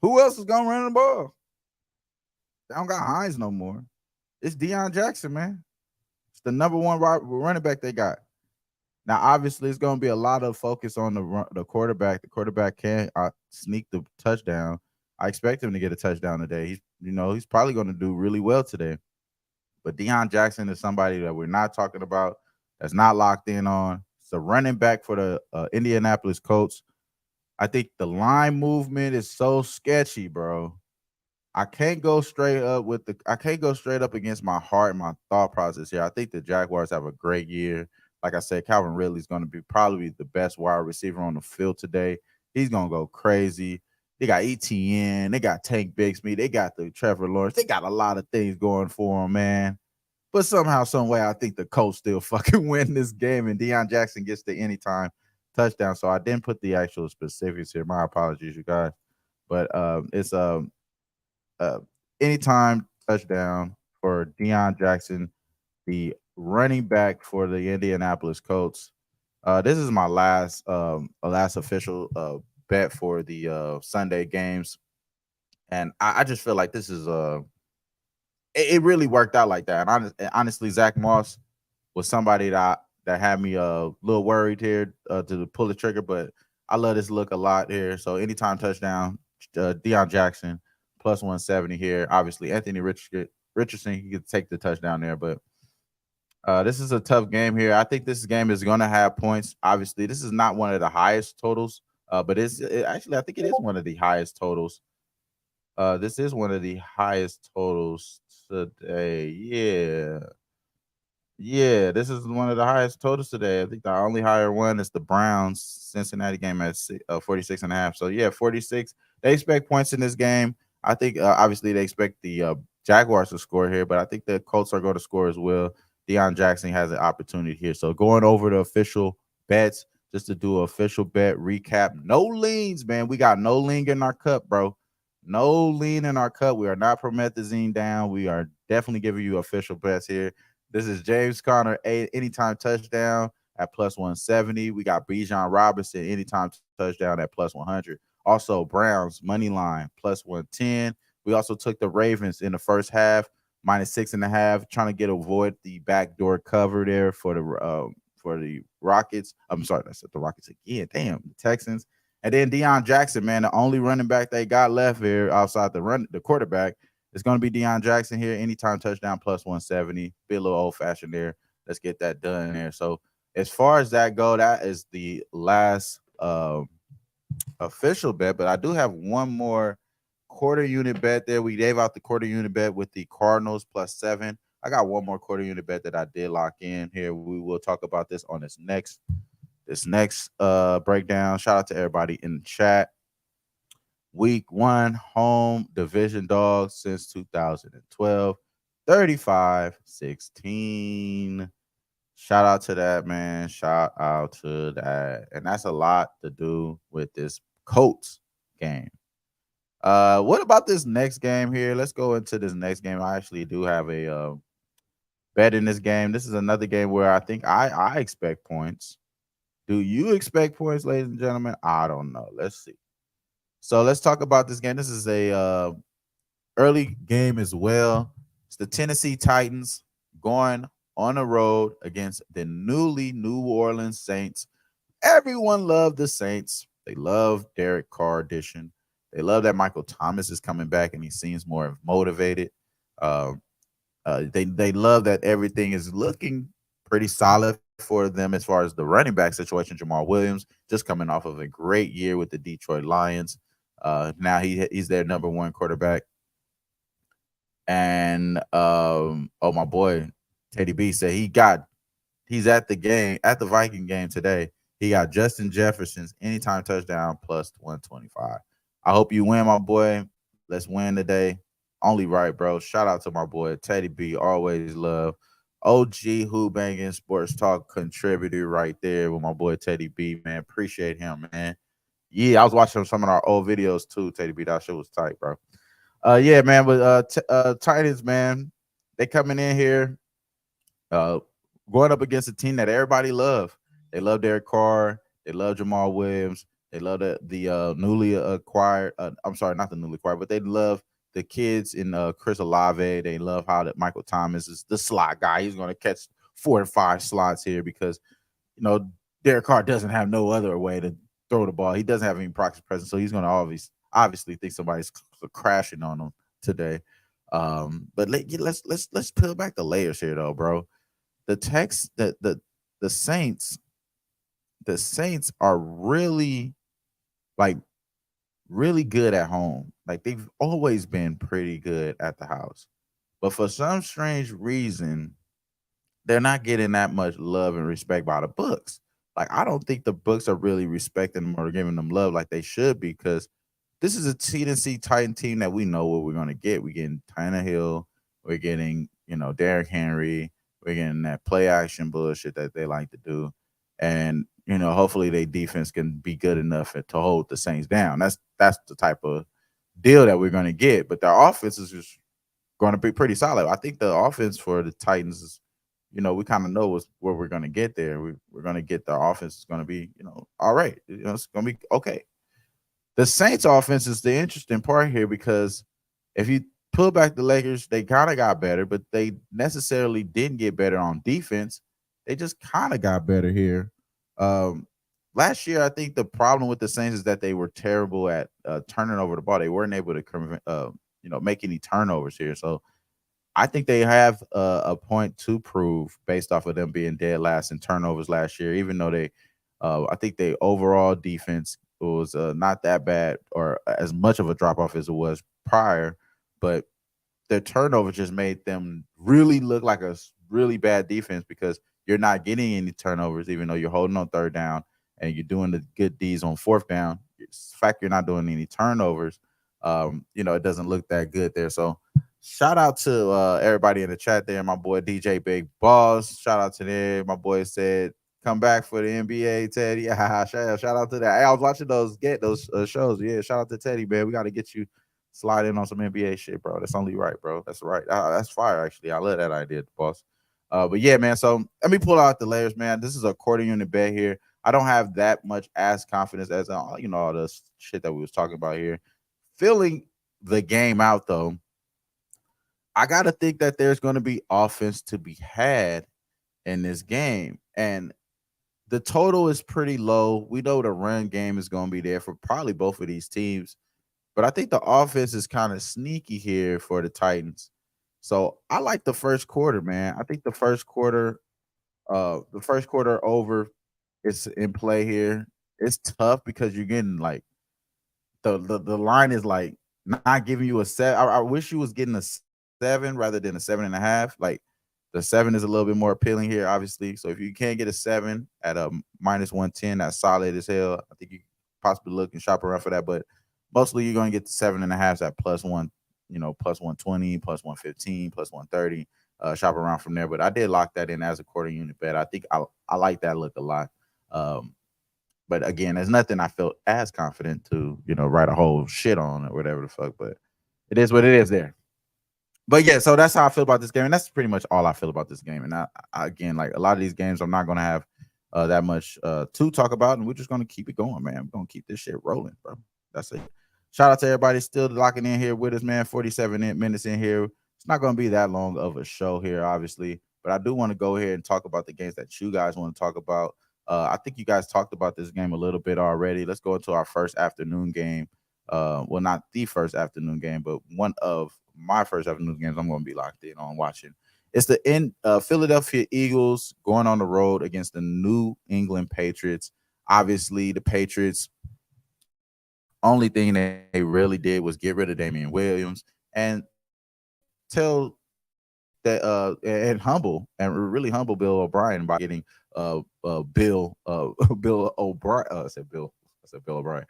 Who else is gonna run the ball? They don't got Hines no more. It's Deion Jackson, man. It's the number one running back they got. Now, obviously, it's gonna be a lot of focus on the quarterback. The quarterback can't sneak the touchdown. I expect him to get a touchdown today. He's probably going to do really well today. But Deion Jackson is somebody that we're not talking about, that's not locked in on. It's a running back for the Indianapolis Colts. I think the line movement is so sketchy, bro. I can't go straight up against my heart and my thought process here. I think the Jaguars have a great year. Like I said, Calvin Ridley is going to be probably the best wide receiver on the field today. He's going to go crazy. They got ETN. They got Tank Bigsby. They got the Trevor Lawrence. They got a lot of things going for them, man. But somehow, some way, I think the Colts still fucking win this game, and Deion Jackson gets the anytime touchdown. So I didn't put the actual specifics here. My apologies, you guys. But it's anytime touchdown for Deion Jackson, the running back for the Indianapolis Colts. This is my last official bet for the Sunday games, and I just feel like this is it really worked out like that. And honestly, Zach Moss was somebody that had me a little worried here to pull the trigger, but I love this look a lot here. So anytime touchdown, Deion Jackson plus 170 here. Obviously, Anthony Richardson, he could take the touchdown there, but this is a tough game here. I think this game is going to have points. Obviously, this is not one of the highest totals, but actually, I think it is one of the highest totals This is one of the highest totals today. Yeah, this is one of the highest totals today. I think the only higher one is the Browns Cincinnati game at 46 and a half. So yeah, 46. They expect points in this game. I think obviously they expect the Jaguars to score here, but I think the Colts are going to score as well. Deion Jackson has an opportunity here. So going over the official bets, just to do an official bet recap. No leans, man. We got no lean in our cup, bro. No lean in our cup. We are not promethazine down. We are definitely giving you official bets here. This is James Conner, anytime touchdown at plus 170. We got Bijan Robinson, anytime touchdown at plus 100. Also, Browns, money line, plus 110. We also took the Ravens in the first half, minus 6.5, trying to avoid the backdoor cover there for the Rockets. I'm sorry, I said the Rockets again. Damn, the Texans. And then Deion Jackson, man, the only running back they got left here outside the quarterback. It's going to be Deion Jackson here. Anytime touchdown plus 170. Be a little old fashioned there. Let's get that done there. So as far as that go, that is the last official bet. But I do have one more quarter unit bet there. We gave out the quarter unit bet with the Cardinals plus 7. I got one more quarter unit bet that I did lock in here. We will talk about this on this next breakdown. Shout out to everybody in the chat. Week 1 home division dogs since 2012, 35-16. Shout out to that, man. Shout out to that. And that's a lot to do with this Colts game. What about this next game here? Let's go into this next game. I actually do have a bet in this game. This is another game where I think I expect points. Do you expect points, ladies and gentlemen? I don't know. Let's see. So let's talk about this game. This is a early game as well. It's the Tennessee Titans going on the road against the New Orleans Saints. Everyone loved the Saints. They love Derek Carr addition. They love that Michael Thomas is coming back and he seems more motivated. They love that everything is looking pretty solid for them as far as the running back situation. Jamal Williams just coming off of a great year with the Detroit Lions. Now he's their number one quarterback. And oh, my boy Teddy B said he's at the Viking game today. He got Justin Jefferson's anytime touchdown plus 125. I hope you win, my boy. Let's win today. Only right, bro. Shout out to my boy Teddy B. Always love. OG Who-Bangin Sports Talk contributor right there with my boy Teddy B, man. Appreciate him, man. Yeah, I was watching some of our old videos too, Teddy B. That shit was tight, bro. Yeah, man, but Titans, man, they coming in here, going up against a team that everybody love. They love Derek Carr. They love Jamal Williams. They love the newly acquired. I'm sorry, not the newly acquired, but they love the kids in Chris Olave. They love how that Michael Thomas is the slot guy. He's going to catch 4 to 5 slots here because Derek Carr doesn't have no other way to throw the ball. He doesn't have any practice presence, so he's going to obviously think somebody's crashing on him today. But let's peel back the layers here, though, bro. The Saints are really really good at home. Like they've always been pretty good at the house, but for some strange reason, they're not getting that much love and respect by the books. Like I don't think the books are really respecting them or giving them love like they should be because this is a Tennessee Titan team that we know what we're gonna get. We're getting Tannehill, we're getting Derrick Henry, we're getting that play action bullshit that they like to do, and hopefully their defense can be good enough to hold the Saints down. That's the type of deal that we're gonna get. But their offense is just going to be pretty solid. I think the offense for the Titans is, we kind of know where we're going to get there. We're going to get the offense is going to be, all right. It's going to be okay. The Saints offense is the interesting part here because if you pull back the Lakers, they kind of got better, but they necessarily didn't get better on defense. They just kind of got better here. Last year, I think the problem with the Saints is that they were terrible at turning over the ball. They weren't able to make any turnovers here. So I think they have a point to prove based off of them being dead last in turnovers last year, even though I think their overall defense was not that bad or as much of a drop off as it was prior, but their turnover just made them really look like a really bad defense because you're not getting any turnovers, even though you're holding on third down and you're doing the good D's on fourth down. It's the fact you're not doing any turnovers, it doesn't look that good there. So shout out to everybody in the chat there. My boy DJ Big Boss. Shout out to them. My boy said, "Come back for the NBA, Teddy." Yeah, shout out to that. Hey, I was watching those shows. Yeah, shout out to Teddy, man. We got to get you slide in on some NBA shit, bro. That's only right, bro. That's right. That's fire, actually. I love that idea, boss. But yeah, man. So let me pull out the layers, man. This is a quarter unit bet here. I don't have that much ass confidence as all the shit that we was talking about here. Filling the game out though, I gotta think that there's going to be offense to be had in this game, and the total is pretty low. We know the run game is going to be there for probably both of these teams. But I think the offense is kind of sneaky here for the Titans. So I like the first quarter, man. I think the first quarter over is in play here. It's tough because you're getting like the line is like not giving you a set. I wish you was getting a 7 rather than a 7.5. Like the 7 is a little bit more appealing here, obviously. So if you can't get a 7 at a -110, that's solid as hell. I think you possibly look and shop around for that, but mostly you're going to get the 7.5 at +1, plus 120, plus 115, plus 130. Shop around from there. But I did lock that in as a quarter unit bet. I think I like that look a lot. But again, there's nothing I felt as confident to, write a whole shit on or whatever the fuck. But it is what it is there. But yeah, so that's how I feel about this game, and that's pretty much all I feel about this game. And again, like a lot of these games, I'm not gonna have that much to talk about, and we're just gonna keep it going, man. We're gonna keep this shit rolling, bro. That's it. Shout out to everybody still locking in here with us, man. 47 minutes in here. It's not gonna be that long of a show here, obviously, but I do want to go ahead and talk about the games that you guys want to talk about. I think you guys talked about this game a little bit already. Let's go into our first afternoon game. Well, not the first afternoon game, but one of my first afternoon games I'm going to be locked in on watching. It's the Philadelphia Eagles going on the road against the New England Patriots. Obviously, the Patriots, only thing they really did was get rid of Damian Williams and tell that and really humble Bill O'Brien by getting Bill O'Brien. I said Bill O'Brien.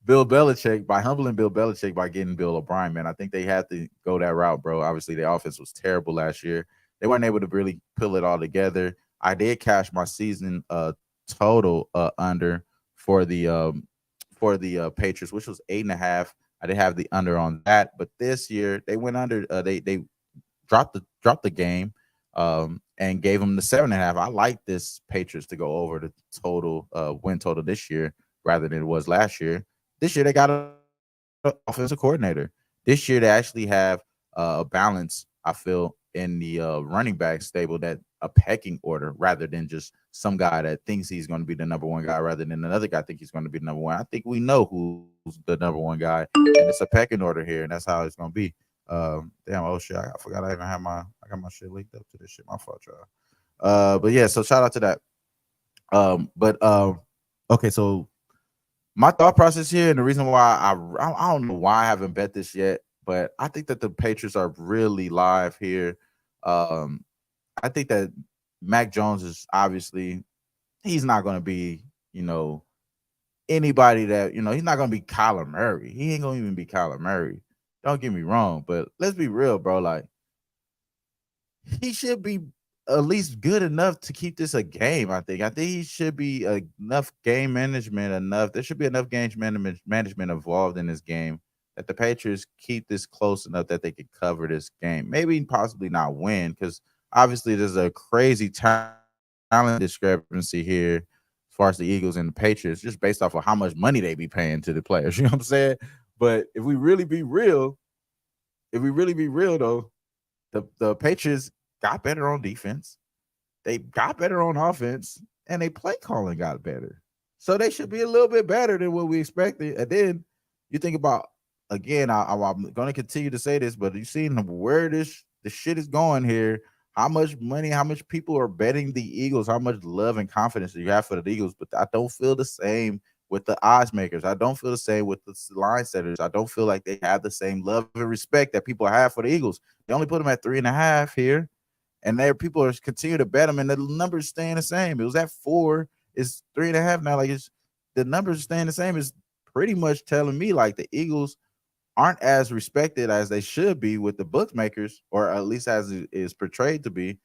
Bill Belichick, by humbling Bill Belichick by getting Bill O'Brien, man. I think they had to go that route, bro. Obviously, the offense was terrible last year. They weren't able to really pull it all together. I did cash my season total under for the Patriots, which was 8.5. I did have the under on that, but this year they went under. They dropped the game and gave them the 7.5. I like this Patriots to go over the total win total this year rather than it was last year. This year they got an offensive coordinator. This year they actually have a balance, I feel, in the running back stable, that a pecking order rather than just some guy that thinks he's going to be the number one guy rather than another guy think he's going to be the number one. I think we know who's the number one guy, and it's a pecking order here, and that's how it's going to be. Oh shit, I forgot I got my shit linked up to this shit. My fault, y'all. But yeah, so shout out to that. Okay, so my thought process here, and the reason why I don't know why I haven't bet this yet, but I think that the Patriots are really live here. I think that Mac Jones is obviously, he's not going to be, anybody that, he's not going to be Kyler Murray. He ain't going to even be Kyler Murray. Don't get me wrong, but let's be real, bro. Like, he should be at least good enough to keep this a game. I think he should be enough game management enough. There should be enough game management involved in this game that the Patriots keep this close enough that they could cover this game. Maybe possibly not win, because obviously there's a crazy talent discrepancy here as far as the Eagles and the Patriots, just based off of how much money they be paying to the players. You know what I'm saying? But if we really be real though, the Patriots got better on defense, they got better on offense, and they play calling got better. So they should be a little bit better than what we expected. And then you think about, again, I'm going to continue to say this, but you seen where the shit is going here, how much money, how much people are betting the Eagles, how much love and confidence do you have for the Eagles. But I don't feel the same with the odds makers. I don't feel the same with the line setters. I don't feel like they have the same love and respect that people have for the Eagles. They only put them at 3.5 here, and there people are continue to bet them, and the numbers staying the same. It was at 4, it's 3.5 now. Like it's the numbers staying the same is pretty much telling me like the Eagles aren't as respected as they should be with the bookmakers, or at least as it is portrayed to be,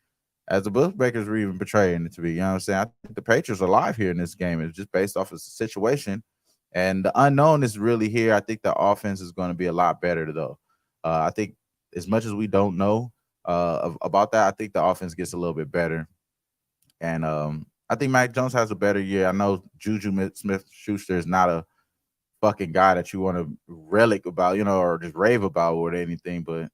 as the bookmakers were even portraying it to be. You know what I'm saying? I think the Patriots are live here in this game. It's just based off of the situation. And the unknown is really here. I think the offense is going to be a lot better, though. I think as much as we don't know about that, I think the offense gets a little bit better. And I think Mac Jones has a better year. I know Juju Smith Schuster is not a fucking guy that you want to relic about, or just rave about or anything, but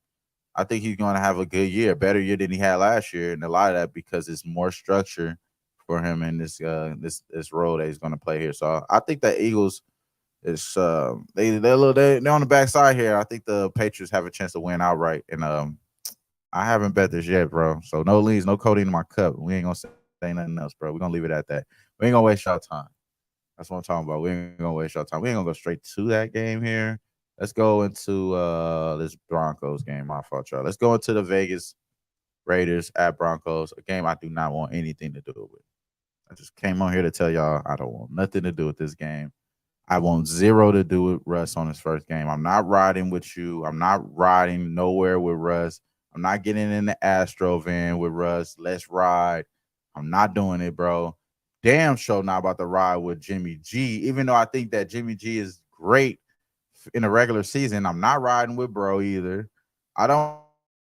I think he's going to have a good year, a better year than he had last year, and a lot of that because it's more structure for him in this role that he's going to play here. So I think the Eagles is they're on the backside here. I think the Patriots have a chance to win outright, and I haven't bet this yet, bro. So no leads, no codeine in my cup. We ain't gonna say nothing else, bro. We're gonna leave it at that. We ain't gonna waste y'all time. That's what I'm talking about. We ain't gonna waste y'all time. We ain't gonna go straight to that game here. Let's go into this Broncos game. My fault, y'all. Let's go into the Vegas Raiders at Broncos, a game I do not want anything to do with. I just came on here to tell y'all I don't want nothing to do with this game. I want zero to do with Russ on his first game. I'm not riding with you. I'm not riding nowhere with Russ. I'm not getting in the Astro van with Russ. Let's ride. I'm not doing it, bro. Damn sure not about to ride with Jimmy G. Even though I think that Jimmy G is great in a regular season, I'm not riding with bro either. I don't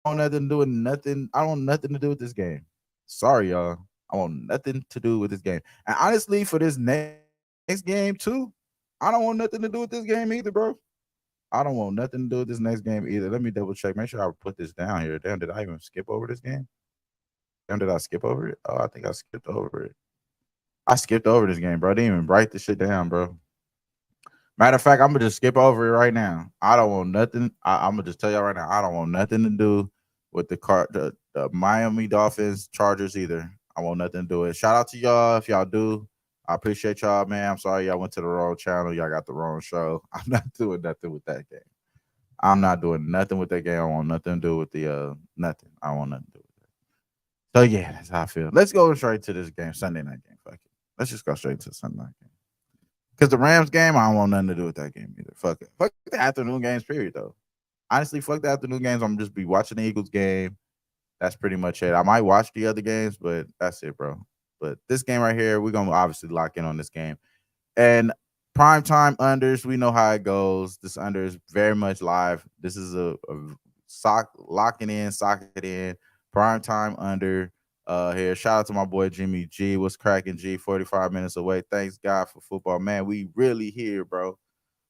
want nothing to do with nothing. I don't want nothing to do with this game. Sorry, y'all. I want nothing to do with this game. And honestly, for this next game too, I don't want nothing to do with this game either, bro. I don't want nothing to do with this next game either. Let me double check. Make sure I put this down here. Damn, did I even skip over this game? Damn, did I skip over it? Oh, I think I skipped over it. I skipped over this game, bro. I didn't even write this shit down, bro. Matter of fact, I'm gonna just skip over it right now. I don't want nothing. I'm gonna just tell y'all right now. I don't want nothing to do with the Miami Dolphins Chargers either. I want nothing to do with it. Shout out to y'all if y'all do. I appreciate y'all, man. I'm sorry y'all went to the wrong channel. Y'all got the wrong show. I'm not doing nothing with that game. I'm not doing nothing with that game. I want nothing to do with the nothing. I want nothing to do with that. So yeah, that's how I feel. Let's go straight to this game, Sunday night game. Fuck it. Let's just go straight to the Sunday night game. Because the Rams game, I don't want nothing to do with that game either. Fuck it. Fuck the afternoon games, period, though. Honestly, fuck the afternoon games. I'm just be watching the Eagles game. That's pretty much it. I might watch the other games, but that's it, bro. But this game right here, we're gonna obviously lock in on this game. And prime time unders, we know how it goes. This under is very much live. This is a locking in, sock it in. Prime time under here. Shout out to my boy Jimmy G. What's cracking, G? 45 minutes away. Thanks God for football, man. We really here, bro.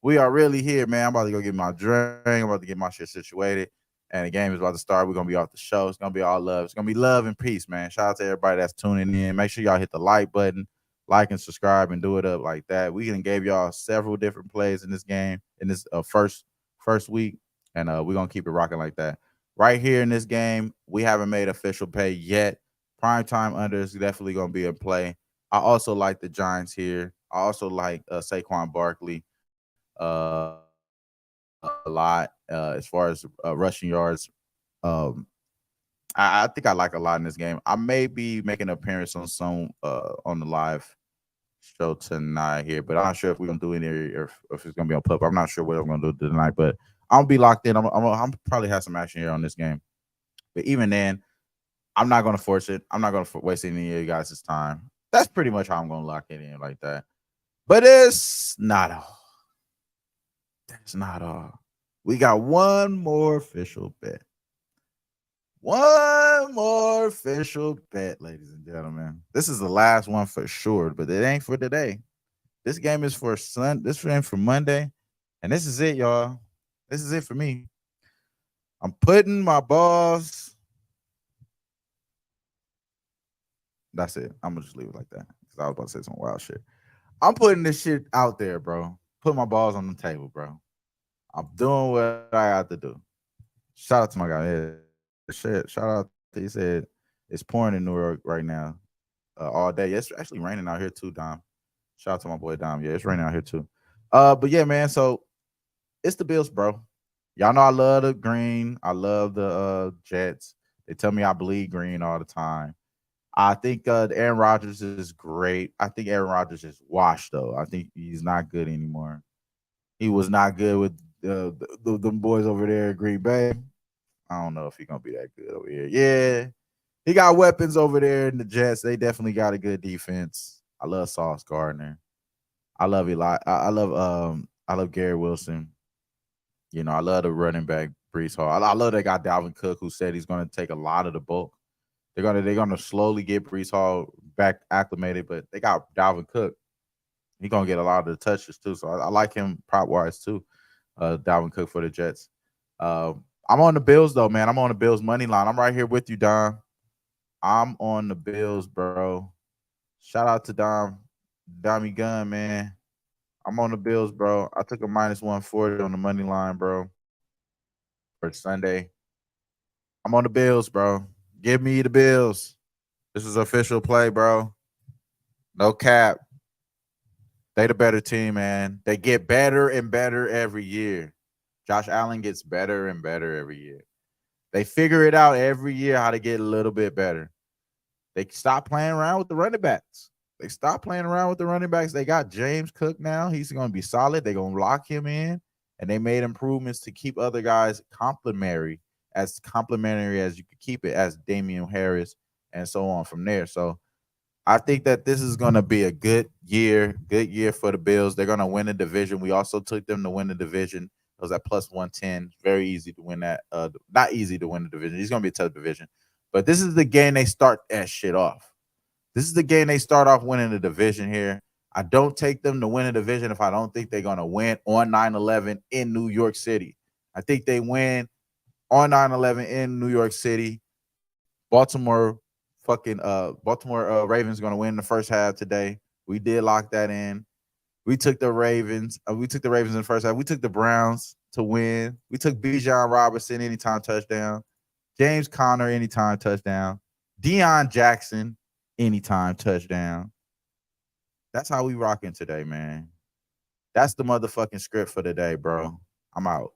We are really here, man. I'm about to go get my drink. I'm about to get my shit situated. And the game is about to start. We're gonna be off the show. It's gonna be all love. It's gonna be love and peace, man. Shout out to everybody that's tuning in. Make sure y'all hit the like button, like and subscribe, and do it up like that. We can gave y'all several different plays in this game in this first week, and we're gonna keep it rocking like that. Right here in this game, we haven't made official pay yet. Prime time under is definitely gonna be in play. I also like the Giants here. I also like Saquon Barkley a lot as far as rushing yards. Um, I think I like a lot in this game. I may be making an appearance on some on the live show tonight here, but I'm not sure if we're gonna do any or if it's gonna be on pub. I'm not sure what I'm gonna do tonight, but I'm gonna be locked in. I'm probably have some action here on this game. But even then, I'm not gonna force it. I'm not gonna waste any of you guys' time. That's pretty much how I'm gonna lock it in like that. But it's not all. That's not all. We got one more official bet. One more official bet, ladies and gentlemen. This is the last one for sure, but it ain't for today. This game is for This game for Monday, and this is it, y'all. This is it for me. I'm putting my balls. That's it. I'm gonna just leave it like that because I was about to say some wild shit. I'm putting this shit out there, bro. Put my balls on the table, bro. I'm doing what I got to do. Shout out to my guy. Yeah, shit. Shout out. He said it's pouring in New York right now all day. It's actually raining out here too, Dom. Shout out to my boy Dom. Yeah, it's raining out here too. But yeah, man. So it's the Bills, bro. Y'all know I love the green. I love the Jets. They tell me I bleed green all the time. I think Aaron Rodgers is great. I think Aaron Rodgers is washed though. I think he's not good anymore. He was not good with the boys over there at Green Bay. I don't know if he's gonna be that good over here. Yeah, he got weapons over there in the Jets. They definitely got a good defense. I love Sauce Gardner. I love Eli. I love Gary Wilson. You know, I love the running back Brees Hall. I love they got Dalvin Cook, who said he's going to take a lot of the bulk. They're gonna slowly get Brees Hall back acclimated, but they got Dalvin Cook. He's gonna get a lot of the touches too. So I like him prop wise too. Dalvin Cook for the Jets. I'm on the Bills though, man. I'm on the Bills money line. I'm right here with you, Dom. I'm on the Bills, bro. Shout out to Dommy Gunn, man. I'm on the Bills, bro. I took a minus 140 on the money line, bro, for Sunday. I'm on the Bills, bro. Give me the Bills. This is official play, bro. No cap. They the better team, man. They get better and better every year. Josh Allen gets better and better every year. They figure it out every year how to get a little bit better. They stop playing around with the running backs. They stop playing around with the running backs. They got James Cook now. He's going to be solid. They're going to lock him in. And they made improvements to keep other guys complementary as you could keep it, as Damian Harris and so on from there. So I think that this is going to be a good year for the Bills. They're going to win the division. We also took them to win the division. It was at plus 110. Very easy to win that. Not easy to win the division. It's going to be a tough division. But this is the game they start that shit off. This is the game they start off winning the division here. I don't take them to win a division if I don't think they're going to win on 9/11 in New York City. I think they win on 9/11 in New York City. Baltimore Ravens going to win the first half today. We did lock that in. We took the Ravens. We took the Ravens in the first half. We took the Browns to win. We took Bijan Robinson anytime touchdown. James Conner anytime touchdown. Deion Jackson anytime touchdown. That's how we rocking today, man. That's the motherfucking script for today, bro. I'm out.